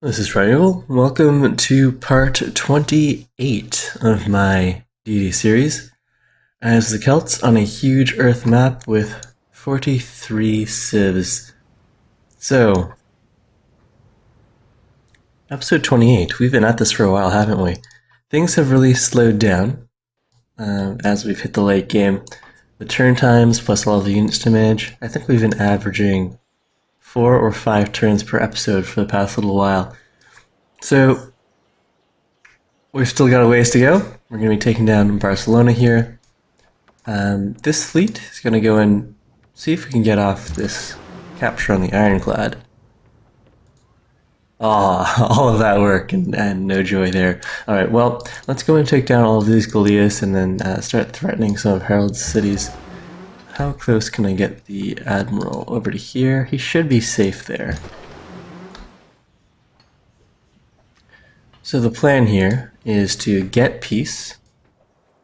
This is Triangle. Welcome to part 28 of my Deity series as the Celts on a huge Earth map with 43 civs. So, episode 28. We've been at this for a while, haven't we? Things have really slowed down as we've hit the late game. The turn times plus all the units to manage. I think we've been averaging 4 or 5 turns per episode for the past little while. So, we've still got a ways to go. We're going to be taking down Barcelona here. This fleet is going to go and see if we can get off this capture on the Ironclad. Ah, all of that work and no joy there. Alright, well, let's go and take down all of these Goliaths and then start threatening some of Harold's cities. How close can I get the Admiral? Over to here. He should be safe there. So the plan here is to get peace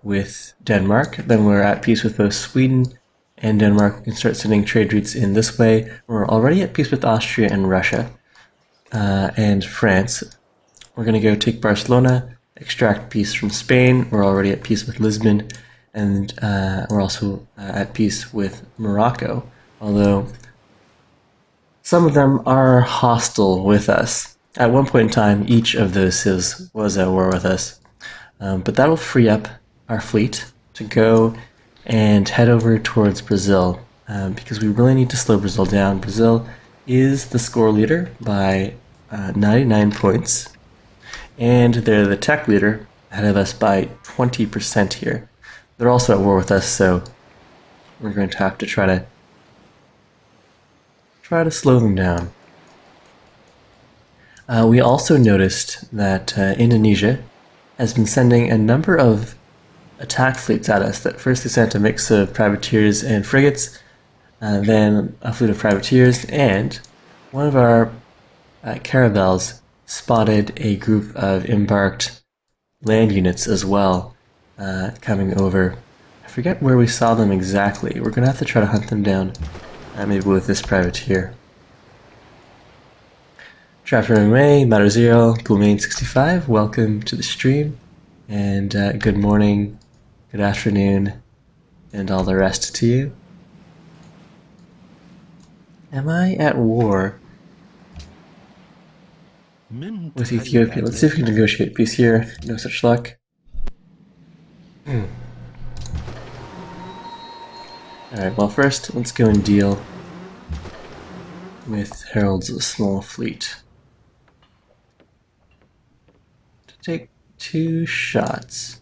with Denmark. Then we're at peace with both Sweden and Denmark. We can start sending trade routes in this way. We're already at peace with Austria and Russia and France. We're going to go take Barcelona, extract peace from Spain. We're already at peace with Lisbon, and we're also at peace with Morocco, although some of them are hostile with us. At one point in time, each of those civs was at war with us, but that will free up our fleet to go and head over towards Brazil, because we really need to slow Brazil down. Brazil is the score leader by 99 points, and they're the tech leader ahead of us by 20% here. They're also at war with us, so we're going to have to try to slow them down. We also noticed that Indonesia has been sending a number of attack fleets at us. That first they sent a mix of privateers and frigates, then a fleet of privateers, and one of our caravels spotted a group of embarked land units as well coming over. I forget where we saw them exactly. We're going to have to try to hunt them down, maybe with this privateer. Chapter MMA, Matter Zero, Gloomane65, welcome to the stream, and good morning, good afternoon, and all the rest to you. Am I at war with Ethiopia? Let's see if we can negotiate peace here. No such luck. Alright, well first, let's go and deal with Harold's small fleet. To take 2 shots.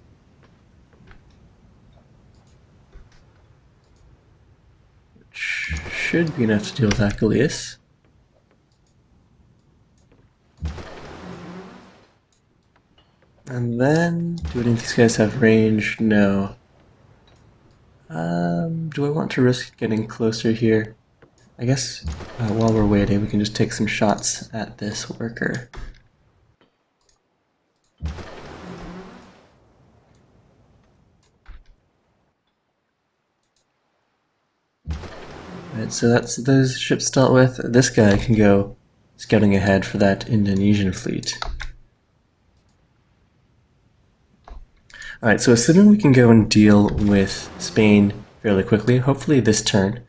Which should be enough to deal with Achilles. And then, do any of these guys have range? No. Do I want to risk getting closer here? I guess while we're waiting, we can just take some shots at this worker. Alright, so that's those ships dealt with. This guy can go scouting ahead for that Indonesian fleet. Alright, so assuming we can go and deal with Spain fairly quickly, hopefully this turn,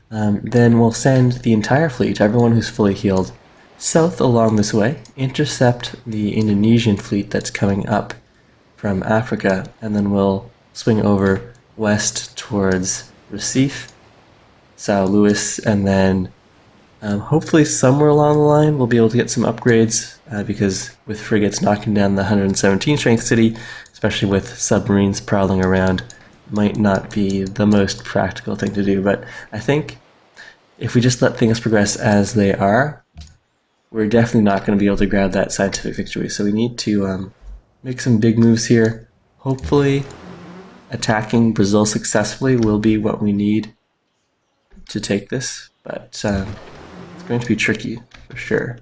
then we'll send the entire fleet, everyone who's fully healed, south along this way, intercept the Indonesian fleet that's coming up from Africa, and then we'll swing over west towards Recife, Sao Luis, and then hopefully somewhere along the line we'll be able to get some upgrades, because with frigates knocking down the 117 strength city, especially with submarines prowling around, might not be the most practical thing to do. But I think if we just let things progress as they are, we're definitely not going to be able to grab that scientific victory. So we need to make some big moves here. Hopefully attacking Brazil successfully will be what we need to take this, but it's going to be tricky for sure.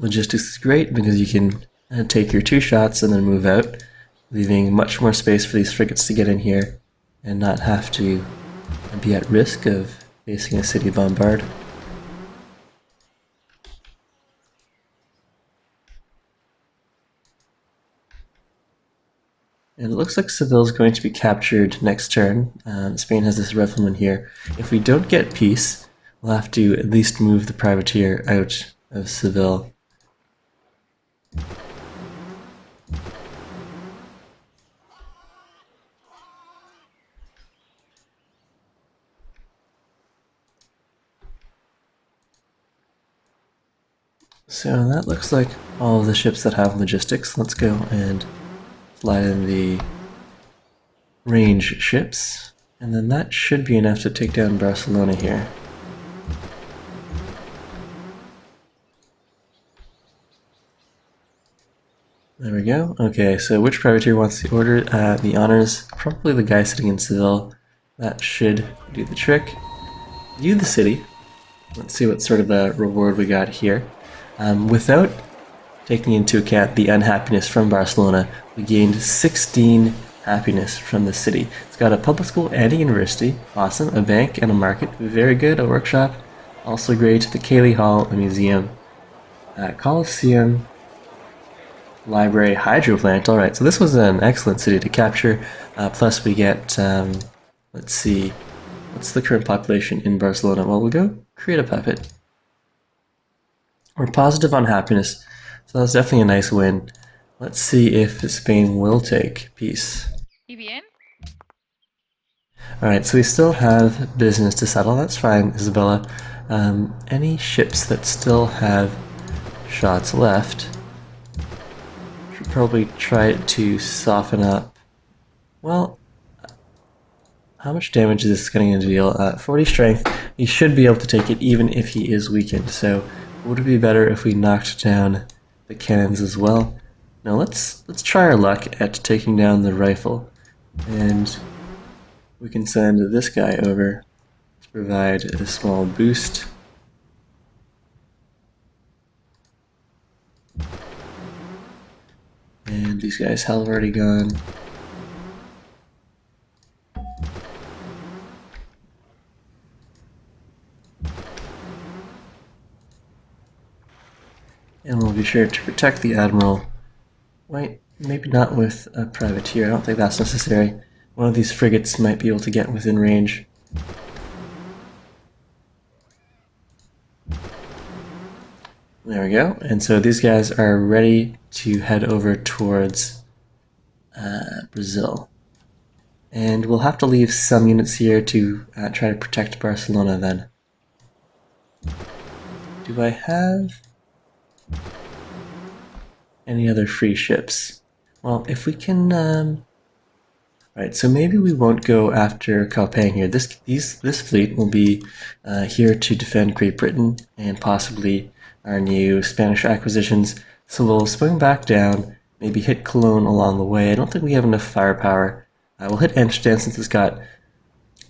Logistics is great because you can take your 2 shots and then move out, leaving much more space for these frigates to get in here and not have to be at risk of facing a city bombard. And it looks like Seville's going to be captured next turn. Spain has this rifleman here. If we don't get peace, we'll have to at least move the privateer out of Seville. So that looks like all of the ships that have logistics. Let's go and fly in the range ships, and then that should be enough to take down Barcelona here. There we go. Okay, so which privateer wants the order? The honors, probably the guy sitting in Seville. That should do the trick. View the city. Let's see what sort of a reward we got here. Without taking into account the unhappiness from Barcelona, we gained 16 happiness from the city. It's got a public school and a university. Awesome. A bank and a market. Very good. A workshop. Also great. The Cayley Hall, a museum. Coliseum. Library, hydro plant. Alright, so this was an excellent city to capture. Plus we get, let's see, what's the current population in Barcelona? Well, we'll go create a puppet. We're positive on happiness, so that's definitely a nice win. Let's see if Spain will take peace. Alright, so we still have business to settle. That's fine, Isabella. Any ships that still have shots left? Probably try to soften up. Well, how much damage is this going to deal? 40 strength. He should be able to take it even if he is weakened. So would it be better if we knocked down the cannons as well? No, let's try our luck at taking down the rifle, and we can send this guy over to provide a small boost. And these guys have already gone. And we'll be sure to protect the Admiral. Wait, maybe not with a privateer. I don't think that's necessary. One of these frigates might be able to get within range. There we go. And so these guys are ready to head over towards Brazil. And we'll have to leave some units here to try to protect Barcelona then. Do I have any other free ships? Well, if we can... Right, so maybe we won't go after Calpang here. This fleet will be here to defend Great Britain and possibly our new Spanish acquisitions. So we'll swing back down, maybe hit Cologne along the way. I don't think we have enough firepower. We'll hit Amsterdam since it's got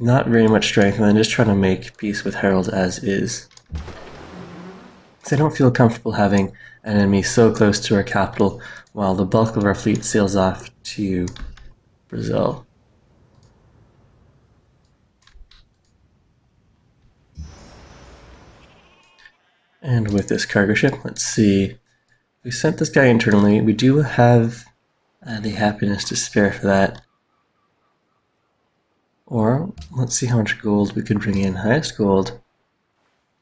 not very much strength, and then just try to make peace with Harold as is. Because I don't feel comfortable having an enemy so close to our capital while the bulk of our fleet sails off to Brazil. And with this cargo ship, let's see. We sent this guy internally. We do have the happiness to spare for that. Or, let's see how much gold we could bring in. Highest gold.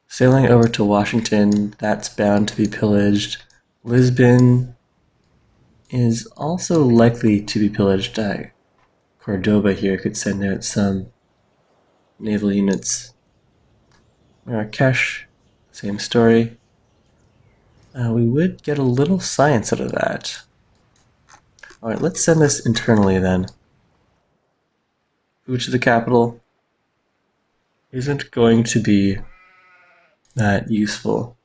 Sailing over to Washington, that's bound to be pillaged. Lisbon is also likely to be pillaged. Cordoba here could send out some naval units. Marrakesh, same story. We would get a little science out of that. Alright, let's send this internally then. Food to the capital isn't going to be that useful.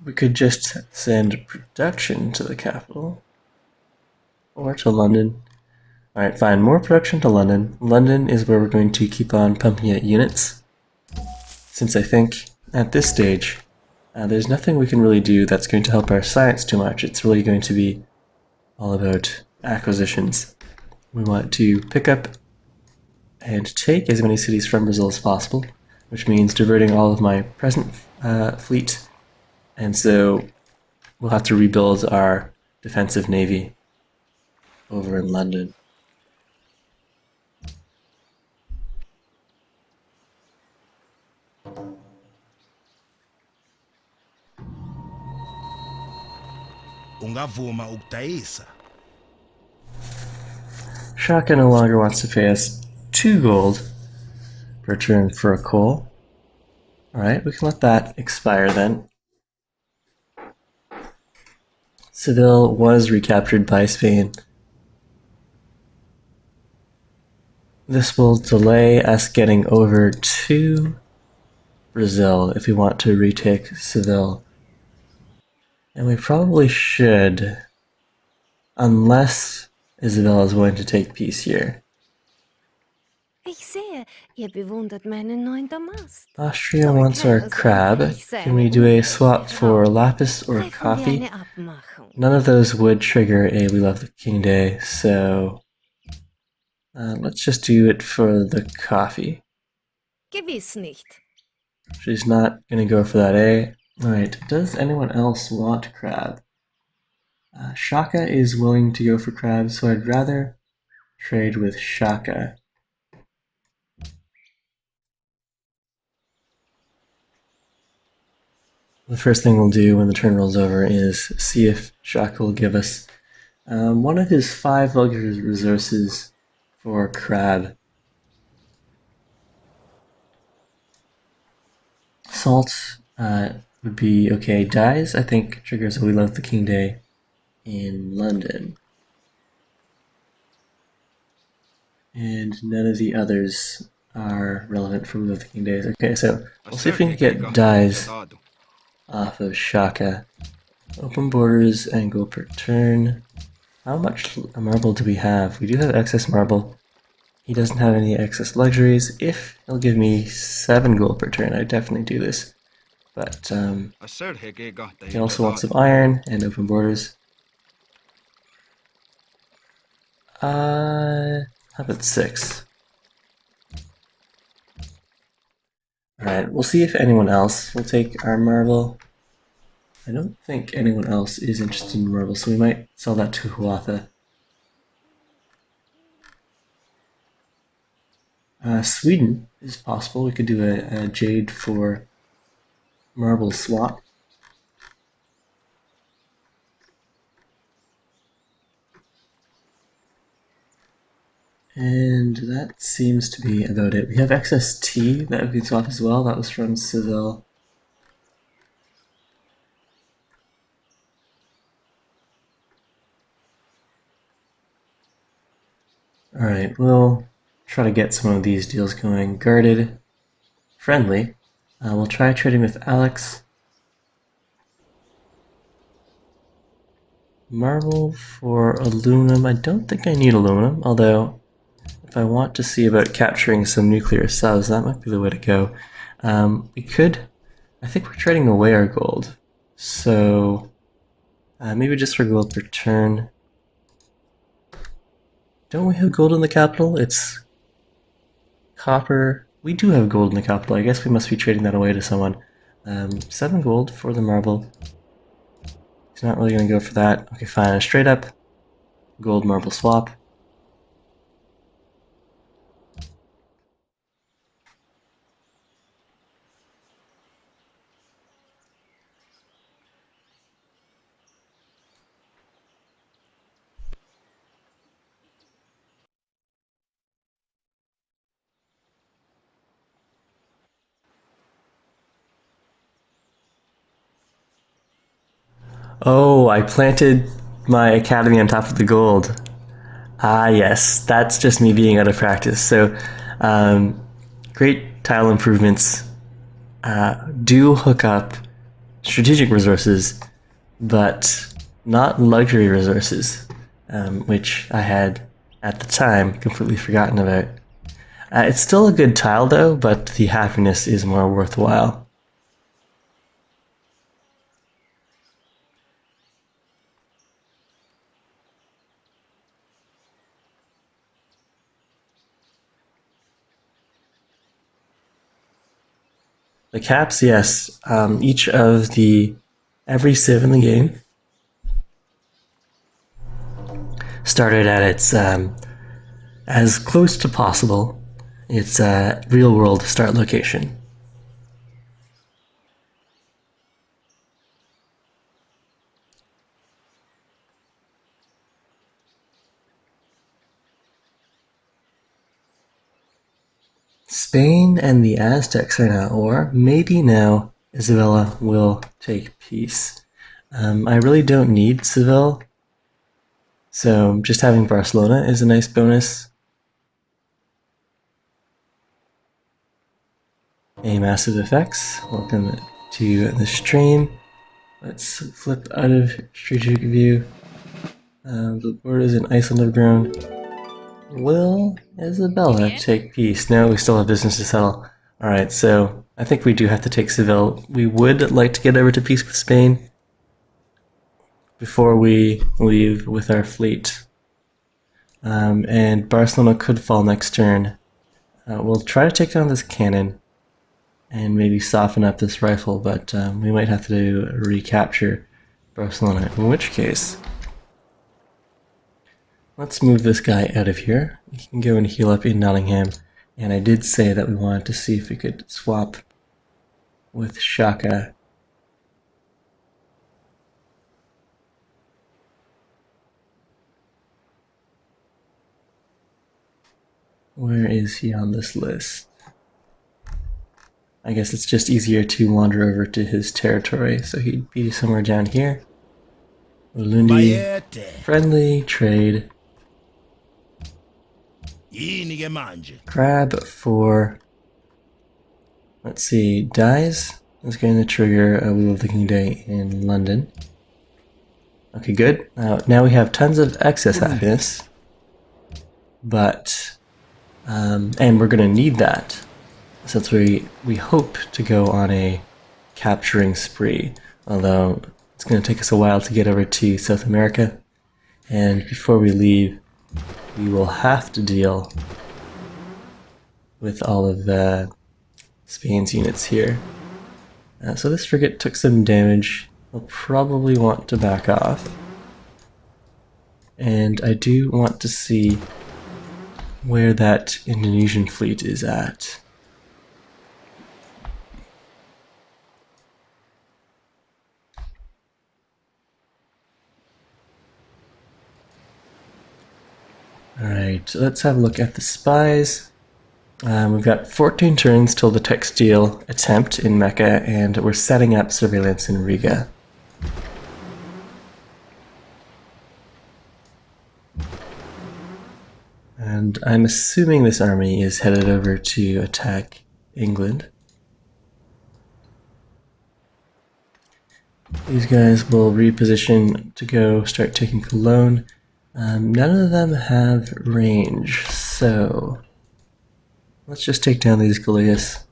We could just send production to the capital. Or to London. Alright, fine. More production to London. London is where we're going to keep on pumping out units. Since I think, at this stage, There's nothing we can really do that's going to help our science too much. It's really going to be all about acquisitions. We want to pick up and take as many cities from Brazil as possible, which means diverting all of my present fleet, and so we'll have to rebuild our defensive navy over in London. Ungavuma ukudayisa. Shaka no longer wants to pay us 2 gold per turn for a coal. Alright, we can let that expire then. Seville was recaptured by Spain. This will delay us getting over to Brazil if we want to retake Seville. And we probably should, unless Isabel is willing to take peace here. Ich sehe, ihr bewundert meinen neuen Damast. Austria wants our crab. Can we do a swap for lapis or coffee? None of those would trigger a We Love the King Day, so let's just do it for the coffee. Gewiss nicht. She's not gonna go for that, eh? Alright, does anyone else want crab? Shaka is willing to go for crab, so I'd rather trade with Shaka. The first thing we'll do when the turn rolls over is see if Shaka will give us one of his 5 luxury resources for crab. Salt would be okay. Dies, I think, triggers a We Love the King Day in London. And none of the others are relevant for We Love the King Days. Okay, so we'll see if we can get dies off of Shaka. Open borders and go per turn. How much marble do we have? We do have excess marble. He doesn't have any excess luxuries. If he'll give me 7 gold per turn, I'd definitely do this. But he also wants some iron and open borders. How about 6? Alright, we'll see if anyone else will take our marble. I don't think anyone else is interested in marble, so we might sell that to Huatha. Sweden is possible. We could do a jade for marble swap. And that seems to be about it. We have excess tea that we can swap as well. That was from Seville. Alright, we'll try to get some of these deals going. Guarded, friendly. We'll try trading with Alex. Marble for aluminum. I don't think I need aluminum, although if I want to see about capturing some nuclear subs, that might be the way to go. We could, I think we're trading away our gold, so maybe just for gold per turn. Don't we have gold in the capital? It's copper. We do have gold in the capital. I guess we must be trading that away to someone. 7 gold for the marble. He's not really going to go for that. Okay, fine. A straight up gold marble swap. Oh, I planted my academy on top of the gold. Ah, yes, that's just me being out of practice. So, great tile improvements do hook up strategic resources, but not luxury resources, which I had at the time completely forgotten about. It's still a good tile though, but the happiness is more worthwhile. The caps, yes. Each of every civ in the game started at its as close to possible its real world start location. Spain and the Aztecs are now at war. Maybe now Isabella will take peace. I really don't need Seville, so just having Barcelona is a nice bonus. Hey, Massive Effects, welcome to the stream. Let's flip out of strategic view. The borders in Iceland have grown. Will Isabella take peace? No, we still have business to settle. Alright, so I think we do have to take Seville. We would like to get over to peace with Spain before we leave with our fleet. And Barcelona could fall next turn. We'll try to take down this cannon and maybe soften up this rifle, but we might have to recapture Barcelona, in which case let's move this guy out of here. We can go and heal up in Nottingham, and I did say that we wanted to see if we could swap with Shaka. Where is he on this list? I guess it's just easier to wander over to his territory, so he'd be somewhere down here. Ulundi, friendly, trade. Crab for, let's see, dies is going to trigger a Wheel of the King Day in London. Okay, good. Now we have tons of excess happiness, but, and we're going to need that since we hope to go on a capturing spree, although it's going to take us a while to get over to South America, and before we leave, we will have to deal with all of Spain's units here. So this frigate took some damage. We'll probably want to back off. And I do want to see where that Indonesian fleet is at. Alright, let's have a look at the spies. We've got 14 turns till the textile attempt in Mecca, and we're setting up surveillance in Riga. And I'm assuming this army is headed over to attack England. These guys will reposition to go start taking Cologne. None of them have range, so let's just take down these Goliaths.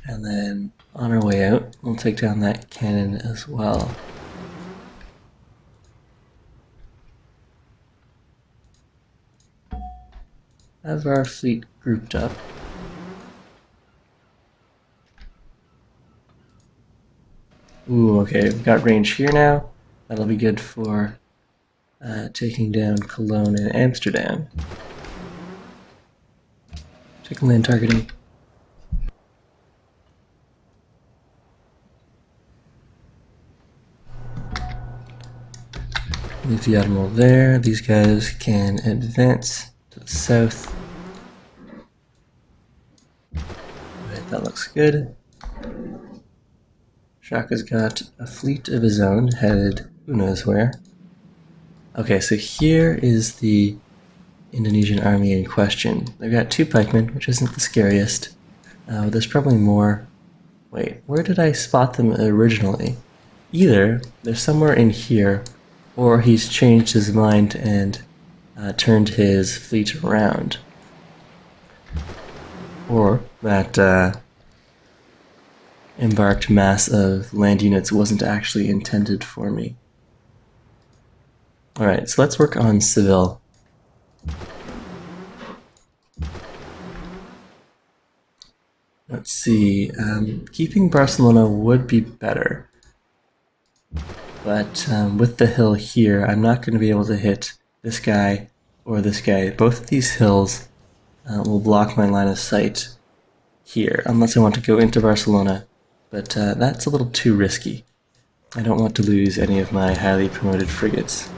And then on our way out, we'll take down that cannon as well. Have our fleet grouped up. Ooh, okay, we've got range here now. That'll be good for taking down Cologne and Amsterdam. Check land targeting. Leave the Admiral there. These guys can advance to the south. Right, that looks good. Shaka's got a fleet of his own headed who knows where. Okay, so here is the Indonesian army in question. They've got 2 pikemen, which isn't the scariest. There's probably more. Wait, where did I spot them originally? Either they're somewhere in here, or he's changed his mind and turned his fleet around. Or that embarked mass of land units wasn't actually intended for me. Alright, so let's work on Seville. Let's see, keeping Barcelona would be better, but with the hill here, I'm not going to be able to hit this guy or this guy. Both of these hills will block my line of sight here, unless I want to go into Barcelona, but that's a little too risky. I don't want to lose any of my highly promoted frigates.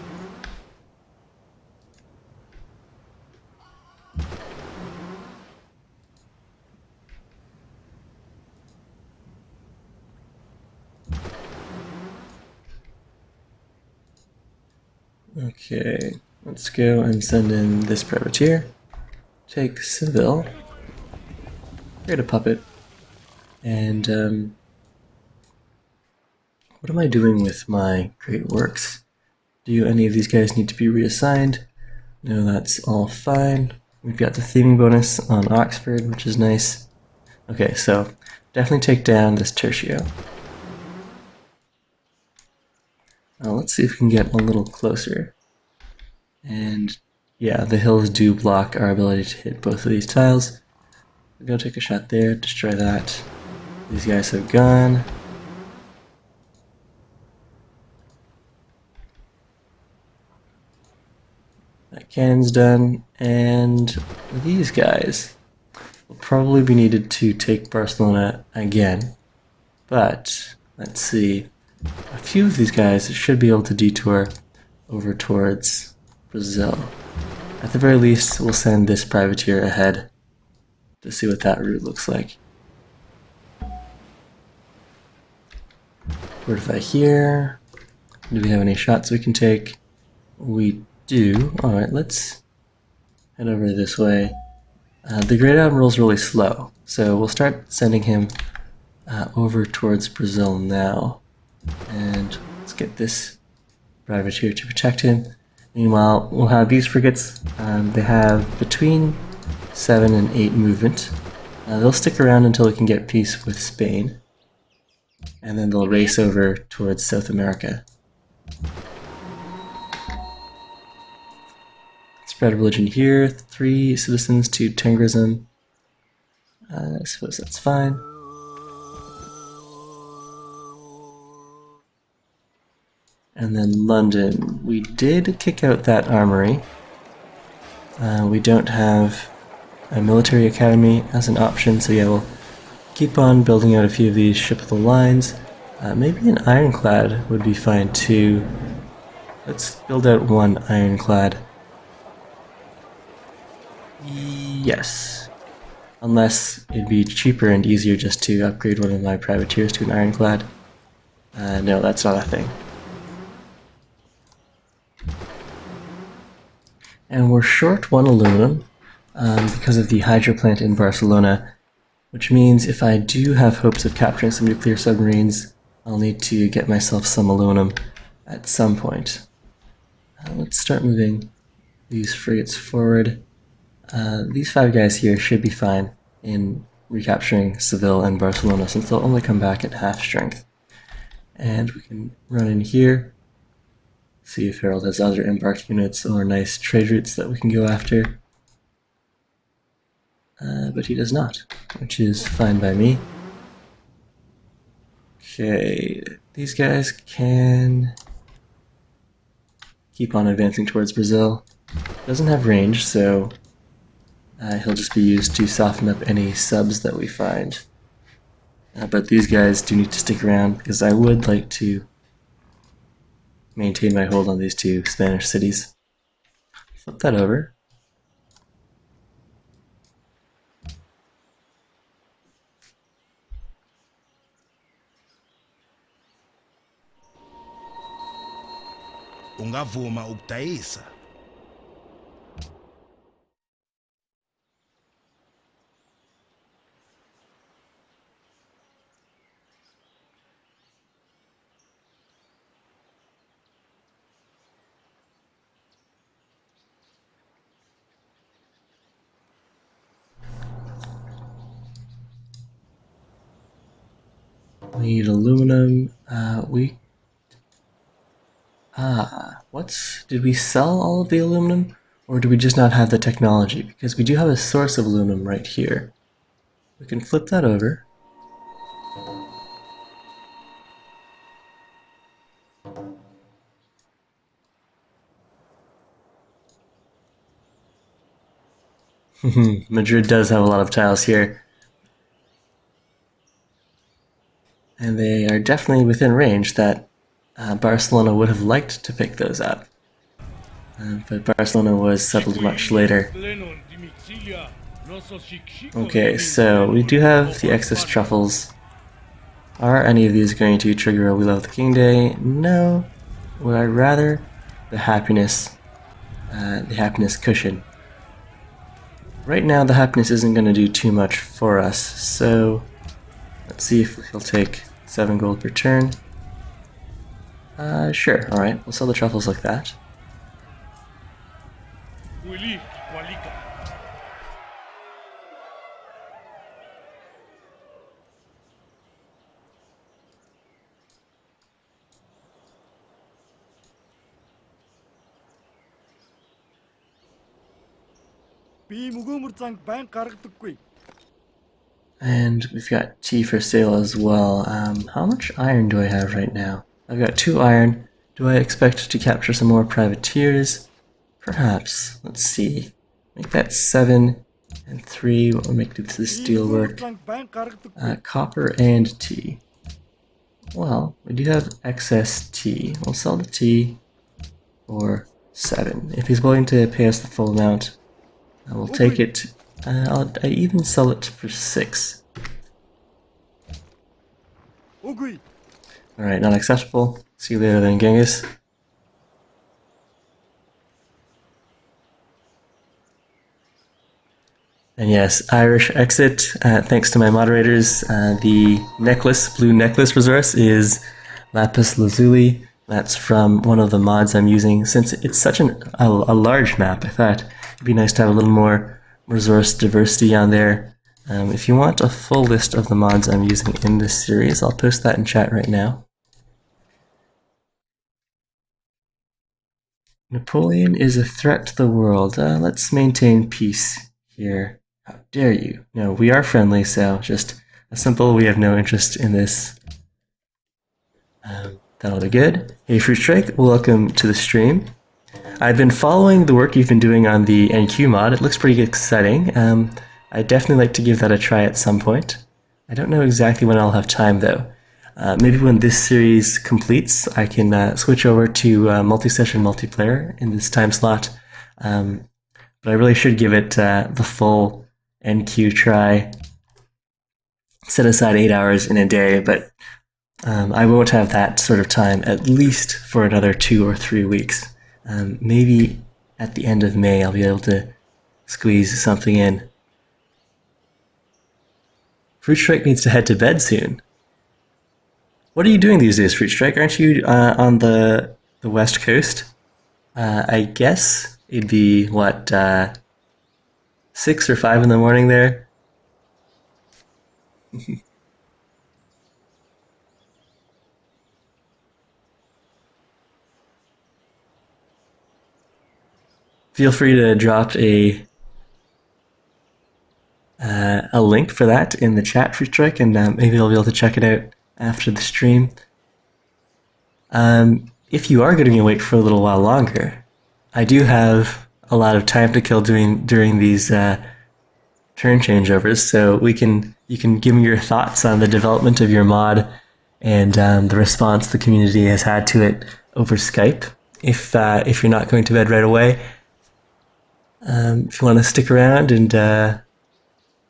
Okay, let's go and send in this privateer. Take Seville. Create a puppet. And what am I doing with my great works? Do any of these guys need to be reassigned? No, that's all fine. We've got the theming bonus on Oxford, which is nice. Okay, so definitely take down this Tertio. Let's see if we can get a little closer. And yeah, the hills do block our ability to hit both of these tiles. We're gonna take a shot there, destroy that. These guys have gone. That cannon's done, and these guys will probably be needed to take Barcelona again. But let's see. A few of these guys should be able to detour over towards Brazil. At the very least, we'll send this privateer ahead to see what that route looks like. Fortify here. Do we have any shots we can take? We do. Alright, let's head over this way. The Great Admiral's really slow, so we'll start sending him over towards Brazil now. And let's get this privateer to protect him. Meanwhile, we'll have these frigates. They have between 7 and 8 movement. They'll stick around until we can get peace with Spain. And then they'll race over towards South America. Spread religion here. 3 citizens to Tengrism. I suppose that's fine. And then London. We did kick out that armory. We don't have a military academy as an option, so yeah, we'll keep on building out a few of these ship of the lines. Maybe an ironclad would be fine too. Let's build out one ironclad. Yes. Unless it'd be cheaper and easier just to upgrade one of my privateers to an ironclad. No, that's not a thing. And we're short 1 aluminum because of the hydro plant in Barcelona, which means if I do have hopes of capturing some nuclear submarines, I'll need to get myself some aluminum at some point. Let's start moving these frigates forward. These 5 guys here should be fine in recapturing Seville and Barcelona, since they'll only come back at half strength. And we can run in here. See if Harold has other embarked units or nice trade routes that we can go after. But he does not, which is fine by me. Okay, these guys can keep on advancing towards Brazil. Doesn't have range, so he'll just be used to soften up any subs that we find. But these guys do need to stick around because I would like to maintain my hold on these 2 Spanish cities. Flip that over. Ungavuma ukudayisa. We need aluminum. Did we sell all of the aluminum? Or do we just not have the technology? Because we do have a source of aluminum right here. We can flip that over. Madrid does have a lot of tiles here. And they are definitely within range that Barcelona would have liked to pick those up. But Barcelona was settled much later. Okay, so we do have the excess truffles. Are any of these going to trigger a We Love the King Day? No. Would I rather the happiness cushion? Right now, the happiness isn't going to do too much for us, so let's see if he'll take 7 gold per turn. Sure, alright, we'll sell the truffles like that. And we've got tea for sale as well. How much iron do I have right now? I've got 2 iron. Do I expect to capture some more privateers? Perhaps. Let's see. Make that 7 and 3. What will make this deal work? Copper and tea. Well, we do have excess tea. We'll sell the tea for 7. If he's willing to pay us the full amount, I will take it. I even sell it for 6. Alright, not acceptable. See you later then, Genghis. And yes, Irish exit. Thanks to my moderators, the blue necklace resource is Lapis Lazuli. That's from one of the mods I'm using. Since it's such a large map, I thought it'd be nice to have a little more resource diversity on there. If you want a full list of the mods I'm using in this series, I'll post that in chat right now. Napoleon is a threat to the world. Let's maintain peace here. How dare you? No, we are friendly, so just a simple, we have no interest in this. That'll be good. Hey, Fruit Strike, welcome to the stream. I've been following the work you've been doing on the NQ mod. It looks pretty exciting. I'd definitely like to give that a try at some point. I don't know exactly when I'll have time, though. Maybe when this series completes, I can switch over to multi-session multiplayer in this time slot. But I really should give it the full NQ try. Set aside 8 hours in a day, but I won't have that sort of time at least for another 2 or 3 weeks. Maybe at the end of May I'll be able to squeeze something in. Fruit Strike needs to head to bed soon. What are you doing these days, Fruit Strike? Aren't you on the west coast? I guess it'd be, what, 6 or 5 in the morning there? Feel free to drop a link for that in the chat, Fruit Strike, and maybe I'll be able to check it out after the stream. If you are going to be awake for a little while longer, I do have a lot of time to kill during these turn changeovers, so you can give me your thoughts on the development of your mod and the response the community has had to it over Skype. If you're not going to bed right away, if you want to stick around and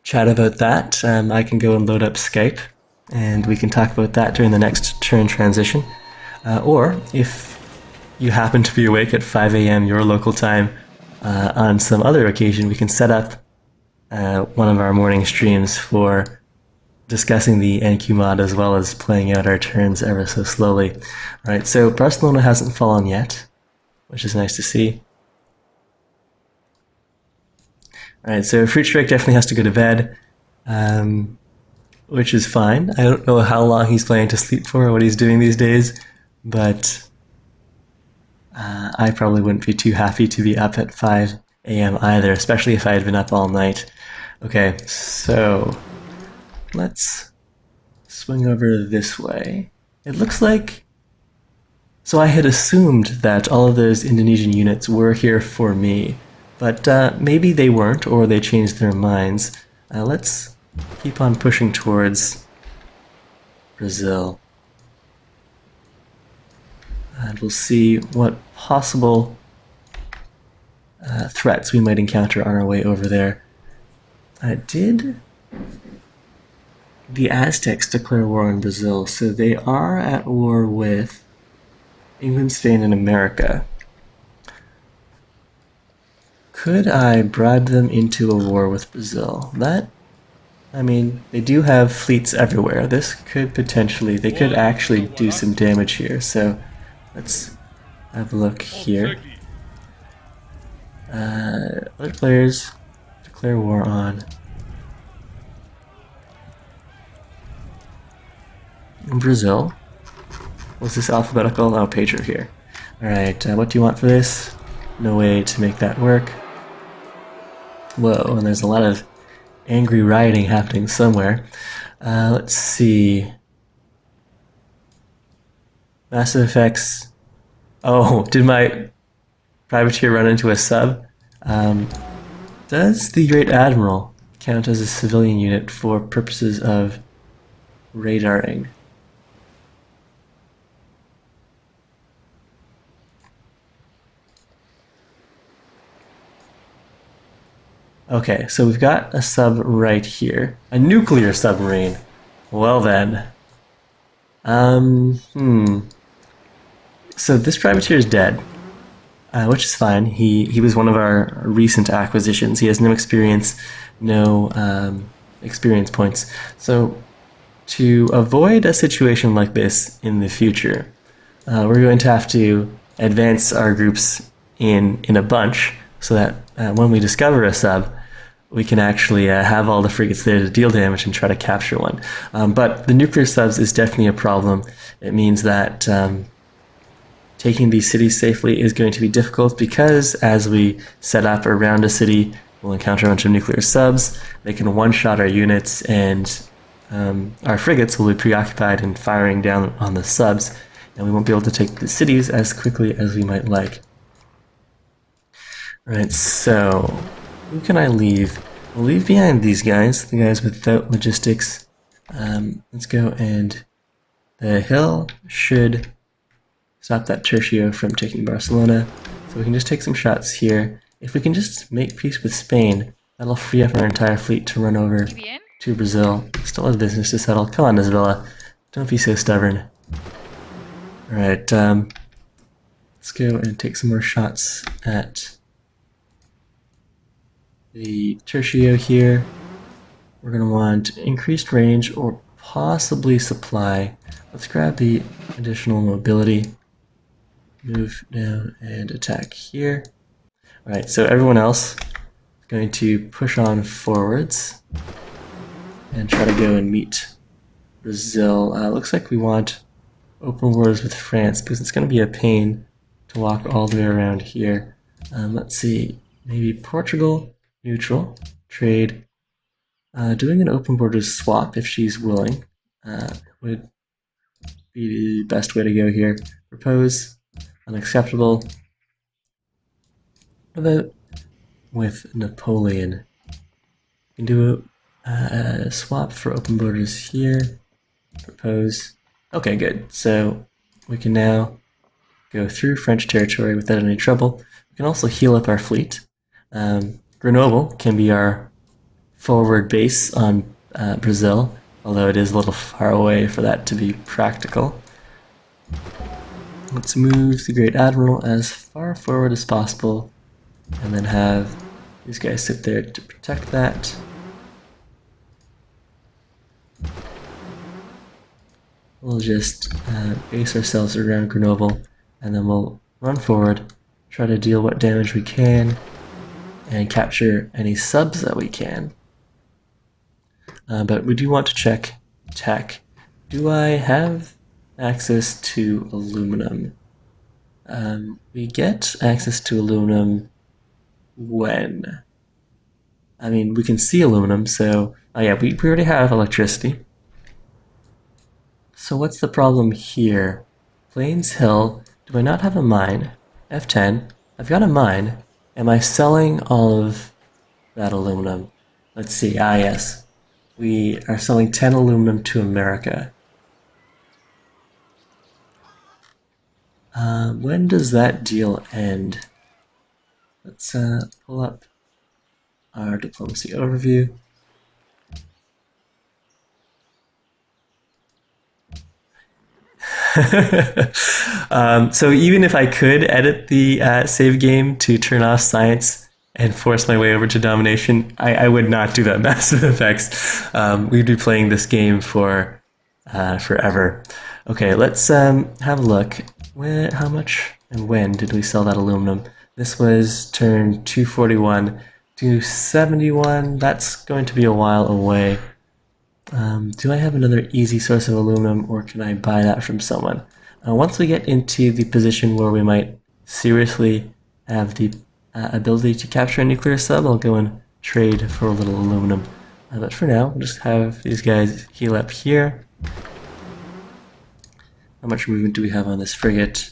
chat about that, I can go and load up Skype, and we can talk about that during the next turn transition. Or if you happen to be awake at 5 a.m. your local time on some other occasion, we can set up one of our morning streams for discussing the NQ mod as well as playing out our turns ever so slowly. Alright, so Barcelona hasn't fallen yet, which is nice to see. Alright, so Fruit Strike definitely has to go to bed, which is fine. I don't know how long he's planning to sleep for or what he's doing these days, but I probably wouldn't be too happy to be up at 5 a.m. either, especially if I had been up all night. Okay, so let's swing over this way. It looks like... So I had assumed that all of those Indonesian units were here for me, but maybe they weren't, or they changed their minds. Let's keep on pushing towards Brazil. And we'll see what possible threats we might encounter on our way over there. Did the Aztecs declare war on Brazil? So they are at war with England, Spain, and America. Could I bribe them into a war with Brazil? I mean, they do have fleets everywhere. This could potentially, they could actually do some damage here. So let's have a look here. Other players declare war on Brazil. Was this alphabetical? Oh, pager here. Alright, what do you want for this? No way to make that work. Whoa, and there's a lot of angry rioting happening somewhere. Let's see. Massive effects. Oh, did my privateer run into a sub? Does the Great Admiral count as a civilian unit for purposes of radaring? Okay, so we've got a sub right here. A nuclear submarine. Well then. So this privateer is dead, which is fine. He was one of our recent acquisitions. He has no experience, no experience points. So to avoid a situation like this in the future, we're going to have to advance our groups in a bunch so that when we discover a sub, we can actually have all the frigates there to deal damage and try to capture one. But the nuclear subs is definitely a problem. It means that taking these cities safely is going to be difficult because as we set up around a city, we'll encounter a bunch of nuclear subs. They can one-shot our units, and our frigates will be preoccupied in firing down on the subs, and we won't be able to take the cities as quickly as we might like. Alright, so who can I leave? We'll leave behind these guys, the guys without logistics. Let's go, and the hill should stop that Tertio from taking Barcelona. So we can just take some shots here. If we can just make peace with Spain, that'll free up our entire fleet to run over to Brazil. Still has business to settle. Come on, Isabella. Don't be so stubborn. Alright, let's go and take some more shots at the Tertio here. We're going to want increased range or possibly supply. Let's grab the additional mobility. Move down and attack here. Alright, so everyone else is going to push on forwards and try to go and meet Brazil. Looks like we want open wars with France because it's going to be a pain to walk all the way around here. Let's see, maybe Portugal, neutral, trade. Doing an open borders swap if she's willing would be the best way to go here. Propose. Unacceptable. What about with Napoleon? We can do a swap for open borders here. Propose. Okay, good. So we can now go through French territory without any trouble. We can also heal up our fleet. Grenoble can be our forward base on Brazil, although it is a little far away for that to be practical. Let's move the Great Admiral as far forward as possible, and then have these guys sit there to protect that. We'll just base ourselves around Grenoble, and then we'll run forward, try to deal what damage we can, and capture any subs that we can. But we do want to check tech. Do I have access to aluminum? We get access to aluminum when? I mean, we can see aluminum, so Oh yeah, we already have electricity. So what's the problem here? Plains Hill. Do I not have a mine? F10. I've got a mine. Am I selling all of that aluminum? Let's see. Ah, yes. We are selling 10 aluminum to America. When does that deal end? Let's pull up our diplomacy overview. So even if I could edit the save game to turn off science and force my way over to domination, I would not do that massive effects. We'd be playing this game for forever. Okay, let's have a look. How much and when did we sell that aluminum? This was turn 241 to 71. That's going to be a while away. Do I have another easy source of aluminum, or can I buy that from someone? Once we get into the position where we might seriously have the ability to capture a nuclear sub, I'll go and trade for a little aluminum. But for now, we'll just have these guys heal up here. How much movement do we have on this frigate?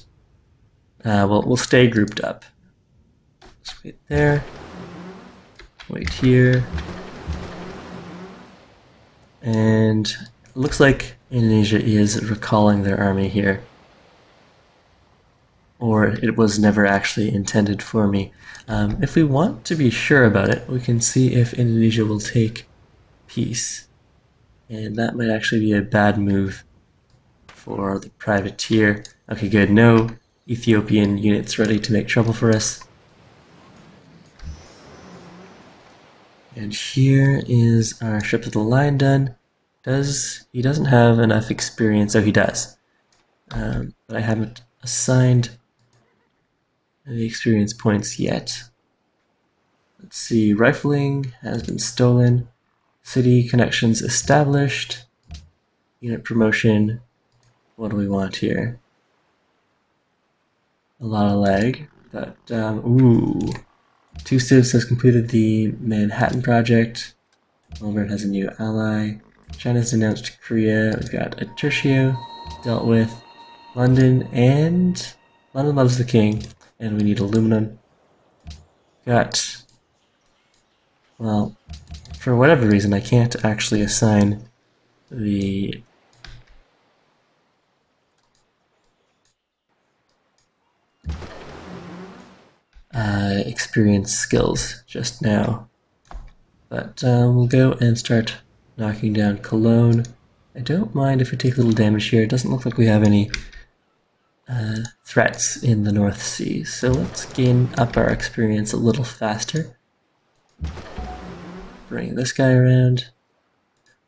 Well, we'll stay grouped up. Just wait there. Wait here. And it looks like Indonesia is recalling their army here. Or it was never actually intended for me. If we want to be sure about it, we can see if Indonesia will take peace. And that might actually be a bad move for the privateer. Okay, good. No Ethiopian units ready to make trouble for us. And here is our ship of the line done. He doesn't have enough experience? Oh, he does. But I haven't assigned the experience points yet. Let's see, rifling has been stolen. City connections established. Unit promotion. What do we want here? A lot of lag, but ooh. Two Civs has completed the Manhattan Project. Melbourne has a new ally. China's denounced Korea. We've got a Tertio dealt with. London loves the king, and we need aluminum. Got, well, for whatever reason, I can't actually assign the experience skills just now. But we'll go and start knocking down Cologne. I don't mind if we take a little damage here. It doesn't look like we have any threats in the North Sea. So let's gain up our experience a little faster. Bring this guy around.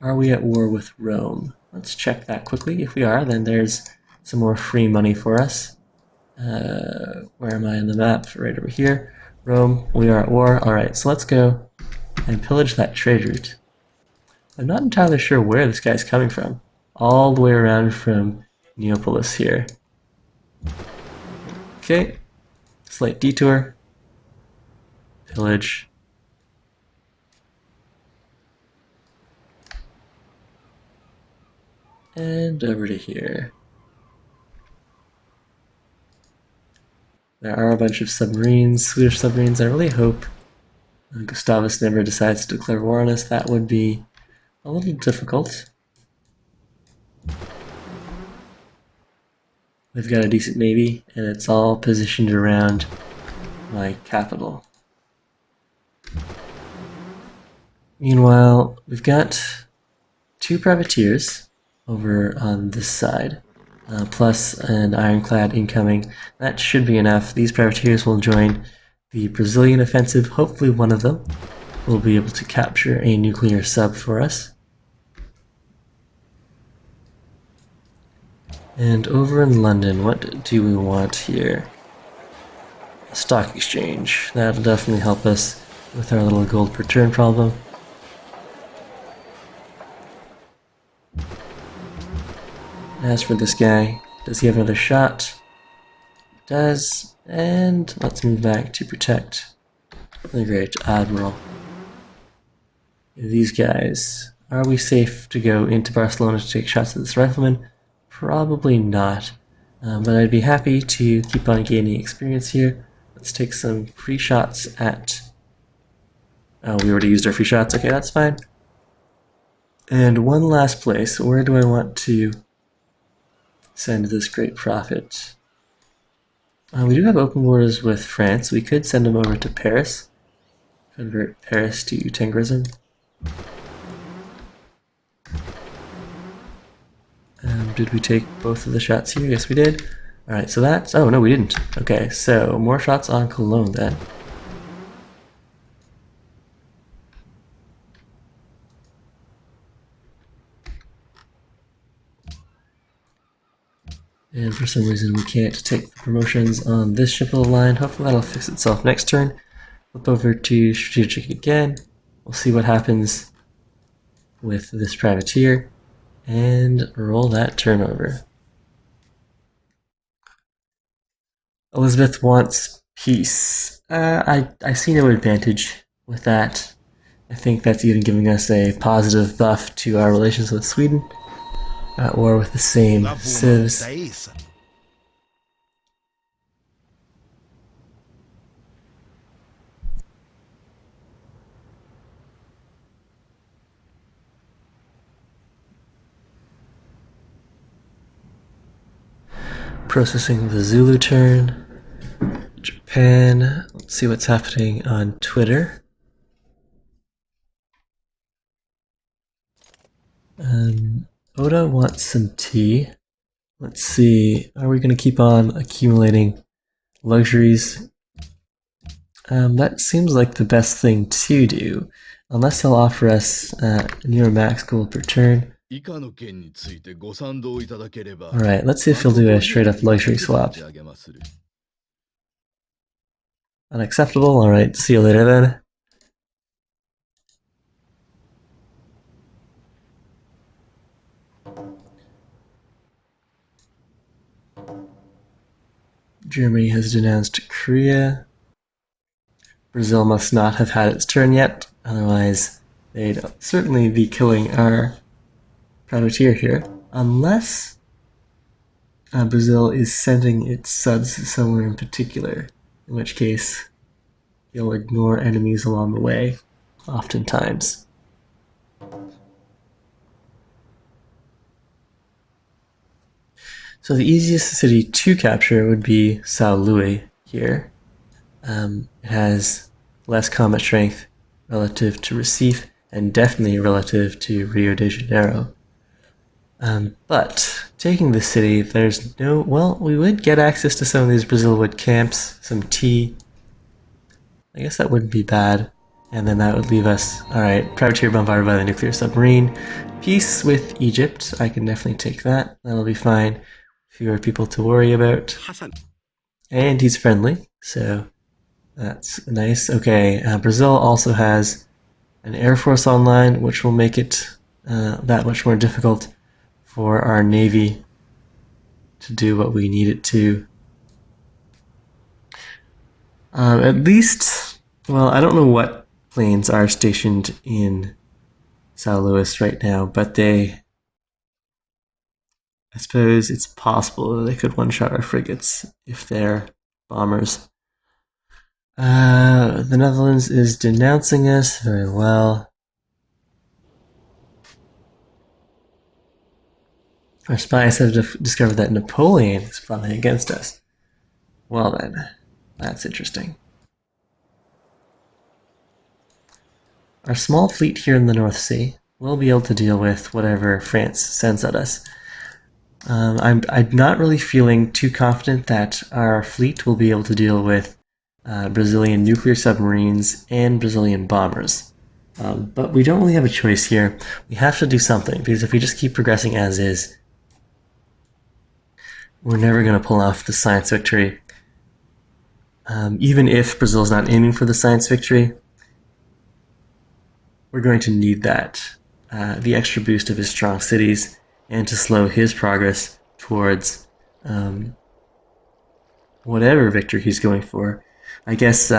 Are we at war with Rome? Let's check that quickly. If we are, then there's some more free money for us. Where am I on the map? Right over here. Rome, we are at war. Alright, so let's go and pillage that trade route. I'm not entirely sure where this guy's coming from. All the way around from Neapolis here. Okay, slight detour. Pillage. And over to here. There are a bunch of submarines, Swedish submarines. I really hope Gustavus never decides to declare war on us. That would be a little difficult. We've got a decent navy, and it's all positioned around my capital. Meanwhile, we've got two privateers over on this side, plus an ironclad incoming. That should be enough. These privateers will join the Brazilian offensive. Hopefully one of them will be able to capture a nuclear sub for us. And over in London, what do we want here? A stock exchange. That'll definitely help us with our little gold per turn problem. As for this guy, does he have another shot? Does. And let's move back to protect the Great Admiral. these guys. Are we safe to go into Barcelona to take shots at this rifleman? Probably not. But I'd be happy to keep on gaining experience here. Let's take some free shots at... Oh, we already used our free shots. Okay, that's fine. And one last place. Where do I want to send this great prophet? We do have open borders with France. We could send him over to Paris. Convert Paris to Tengrism. Did we take both of the shots here? Yes, we did. Alright, so that's... Oh, no, we didn't. Okay, so more shots on Cologne then. And for some reason we can't take the promotions on this ship of the line. Hopefully that'll fix itself next turn. Flip over to strategic again. We'll see what happens with this privateer. And roll that turnover. Elizabeth wants peace. I see no advantage with that. I think that's even giving us a positive buff to our relations with Sweden. At war with the same civs. Processing the Zulu turn. Japan. Let's see what's happening on Twitter. Oda wants some tea. Let's see. Are we going to keep on accumulating luxuries? That seems like the best thing to do. Unless he'll offer us near max gold per turn. Alright, let's see if he'll do a straight up luxury swap. Unacceptable? Alright, see you later then. Germany has denounced Korea. Brazil must not have had its turn yet, otherwise they'd certainly be killing our privateer here. Unless Brazil is sending its subs somewhere in particular, in which case you'll ignore enemies along the way, oftentimes. So the easiest city to capture would be Sao Louis here. It has less combat strength relative to Recife, and definitely relative to Rio de Janeiro. But taking the city, there's no... Well, we would get access to some of these Brazilwood camps, some tea. I guess that wouldn't be bad. And then that would leave us... Alright, privateer bombarded by the nuclear submarine. Peace with Egypt. I can definitely take that. That'll be fine. Fewer people to worry about. And he's friendly, so that's nice. Okay, Brazil also has an air force online, which will make it that much more difficult for our navy to do what we need it to. At least, well, I don't know what planes are stationed in Sao Luis right now, but I suppose it's possible that they could one-shot our frigates if they're bombers. The Netherlands is denouncing us. Very well. Our spies have discovered that Napoleon is plotting against us. Well then, that's interesting. Our small fleet here in the North Sea will be able to deal with whatever France sends at us. I'm not really feeling too confident that our fleet will be able to deal with Brazilian nuclear submarines and Brazilian bombers. But we don't really have a choice here. We have to do something, because if we just keep progressing as is, we're never going to pull off the science victory. Even if Brazil's not aiming for the science victory, we're going to need that, the extra boost of his strong cities, and to slow his progress towards whatever victory he's going for. I guess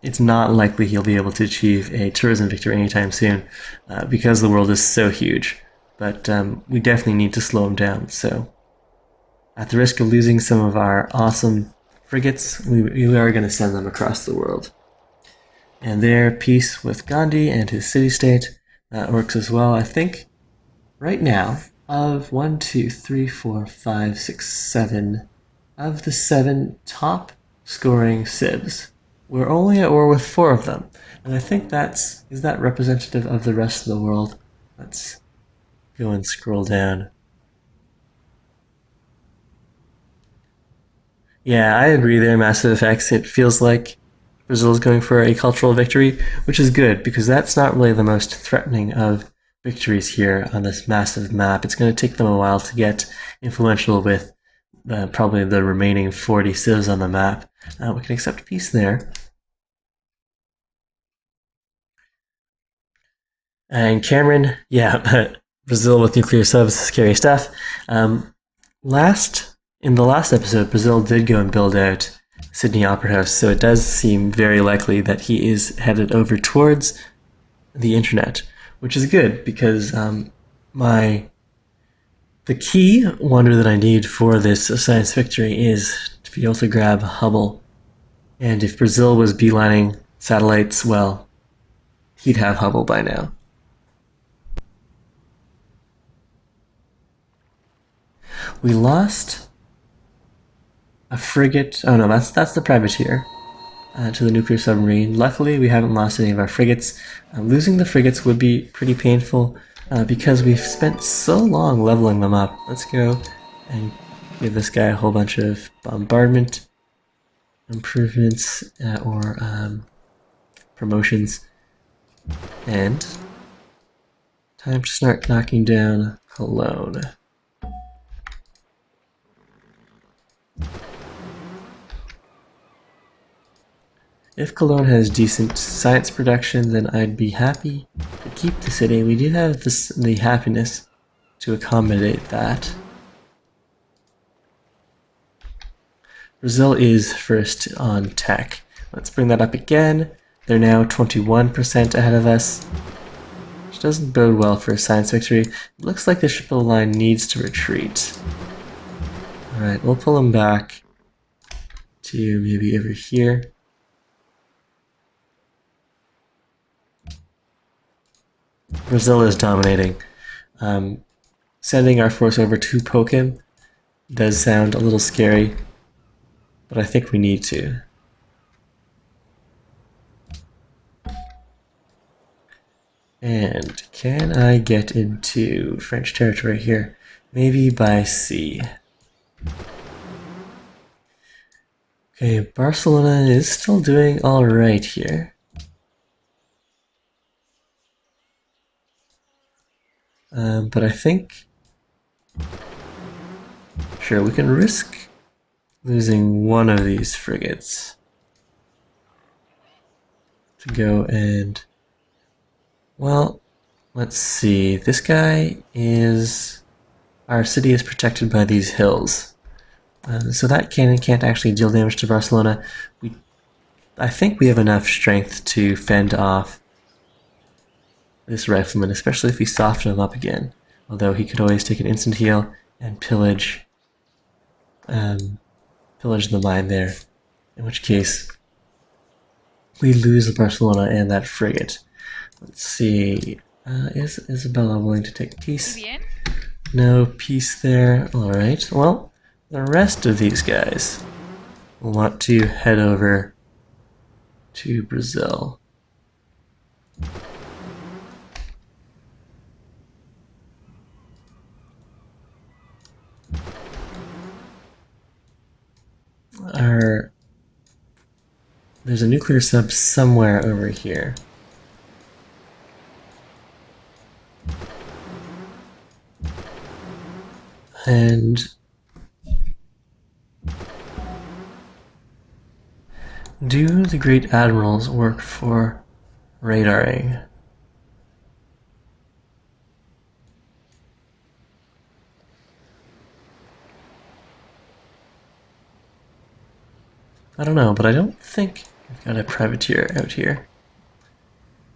it's not likely he'll be able to achieve a tourism victory anytime soon because the world is so huge. But we definitely need to slow him down. So, at the risk of losing some of our awesome frigates, we are going to send them across the world. And there, peace with Gandhi and his city-state. That works as well. I think right now, of 1, 2, 3, 4, 5, 6, 7, of the 7 top scoring civs, we're only at war with 4 of them. And I think is that representative of the rest of the world? Let's go and scroll down. Yeah, I agree there, Massive Effects. It feels like Brazil is going for a cultural victory, which is good because that's not really the most threatening of victories here on this massive map. It's going to take them a while to get influential with probably the remaining 40 civs on the map. We can accept peace there. And Cameron, yeah, Brazil with nuclear subs, scary stuff. In the last episode, Brazil did go and build out Sydney Opera House, so it does seem very likely that he is headed over towards the internet, which is good because the key wonder that I need for this science victory is to be able to grab Hubble. And if Brazil was beelining satellites, well, he'd have Hubble by now. We lost a frigate. Oh no, that's the privateer to the nuclear submarine. Luckily, we haven't lost any of our frigates. Losing the frigates would be pretty painful because we've spent so long leveling them up. Let's go and give this guy a whole bunch of bombardment improvements or promotions. And time to start knocking down Cologne. If Cologne has decent science production, then I'd be happy to keep the city. We do have the happiness to accommodate that. Brazil is first on tech. Let's bring that up again. They're now 21% ahead of us, which doesn't bode well for a science victory. It looks like the ship of the line needs to retreat. Alright, we'll pull them back to maybe over here. Brazil is dominating. Sending our force over to poke him does sound a little scary, but I think we need to. And can I get into French territory here? Maybe by sea. Okay, Barcelona is still doing alright here. But I think... Sure, we can risk losing one of these frigates to go and... Well, let's see. This guy is... Our city is protected by these hills. So that cannon can't actually deal damage to Barcelona. I think we have enough strength to fend off this rifleman, especially if we soften him up again. Although he could always take an instant heal and pillage the mine there. In which case, we lose the Barcelona and that frigate. Let's see. Is Isabella willing to take peace? No peace there. Alright, well, the rest of these guys will want to head over to Brazil. There's a nuclear sub somewhere over here. And do the great admirals work for radaring? I don't know, but I don't think We've got a privateer out here.